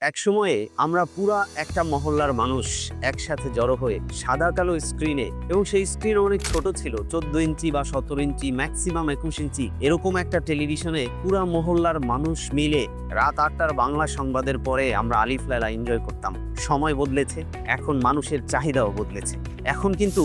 একসময়ে আমরা পুরা একটা মহল্লার মানুষ একসাথে জড়ো হয়ে সাদা কালো স্ক্রিনে, এবং সেই স্ক্রিন অনেক ছোট ছিল, 14 ইঞ্চি বা 17 ইঞ্চি, ম্যাক্সিমাম 21 ইঞ্চি, এরকম একটা টেলিভিশনে পুরা মহল্লার মানুষ মিলে রাত 8টার বাংলা সংবাদের পরে আমরা আলিফ লায়লা এনজয় করতাম। সময় বদলেছে, এখন মানুষের চাহিদাও বদলেছে। এখন কিন্তু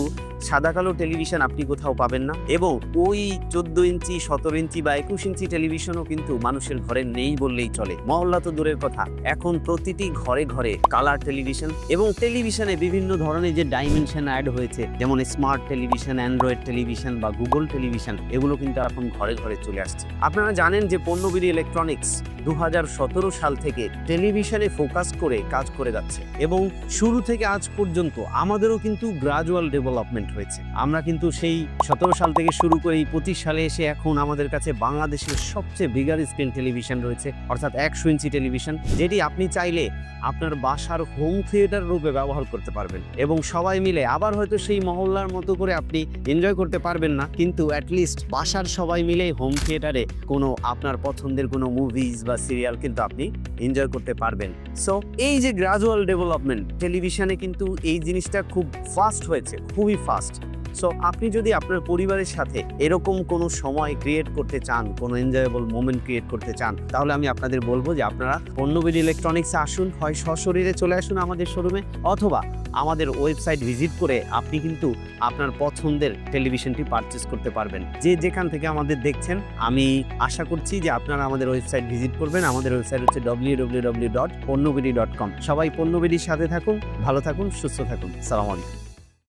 সাদা কালো টেলিভিশন আপনি কোথাও পাবেন না, এবং ওই 14 ইঞ্চি, 17 ইঞ্চি বা 21 ইঞ্চি টেলিভিশনও কিন্তু মানুষের ঘরে নেই বললেই চলে। মহল্লা তো দূরের কথা, এখন প্রতিটি ঘরে ঘরে কালার টেলিভিশন, এবং টেলিভিশনে বিভিন্ন ধরনের যে ডাইমেনশন অ্যাড হয়েছে, যেমন স্মার্ট টেলিভিশন, অ্যান্ড্রয়েড টেলিভিশন বা গুগল টেলিভিশন, এগুলো কিন্তু এখন ঘরে ঘরে চলে আসছে। আপনারা জানেন যে পণ্যবিড়ি ইলেকট্রনিক্স 2017 সাল থেকে টেলিভিশনে ফোকাস করে কাজ করে যাচ্ছে, এবং শুরু থেকে আজ পর্যন্ত আমাদেরও কিন্তু গ্রাজুয়াল ডেভেলপমেন্ট হয়েছে। আমরা কিন্তু সেই 17 সাল থেকে শুরু করে 25 সালে এসে এখন আমাদের কাছে বাংলাদেশের সবচেয়ে বিগার স্ক্রিন টেলিভিশন রয়েছে, অর্থাৎ 100 ইঞ্চি টেলিভিশন, যেটি আপনি চাইলে আপনার বাসার হোম থিয়েটার রূপে ব্যবহার করতে পারবেন, এবং সবাই মিলে আবার হয়তো সেই মহল্লার মতো করে আপনি এনজয় করতে পারবেন না, কিন্তু অ্যাটলিস্ট বাসার সবাই মিলে হোম থিয়েটারে কোনো আপনার পছন্দের কোনো মুভিজ বা সিরিয়াল কিন্তু আপনি এনজয় করতে পারবেন। সো এই যে গ্রাজুয়াল ডেভেলপমেন্ট টেলিভিশনে, কিন্তু এই জিনিসটা খুব ফাস্ট হয়েছে, খুবই ফাস্ট। সো আপনি যদি আপনার পরিবারের সাথে এরকম কোনো সময় ক্রিয়েট করতে চান, কোনো এনজয়েবল মোমেন্ট ক্রিয়েট করতে চান, তাহলে আমি আপনাদের বলবো যে আপনারা পণ্যবিড়ি ইলেকট্রনিক্সে আসুন, হয় সশরীরে চলে আসুন আমাদের শোরুমে, অথবা আমাদের ওয়েবসাইট ভিজিট করে আপনি কিন্তু আপনার পছন্দের টেলিভিশনটি পারচেস করতে পারবেন। যে যেখান থেকে আমাদের দেখছেন, আমি আশা করছি যে আপনারা আমাদের ওয়েবসাইট ভিজিট করবেন। আমাদের ওয়েবসাইট হচ্ছে www.ponnobidi.com। সবাই পণ্যবিড়ির সাথে থাকুন, ভালো থাকুন, সুস্থ থাকুন। আসসালামু আলাইকুম।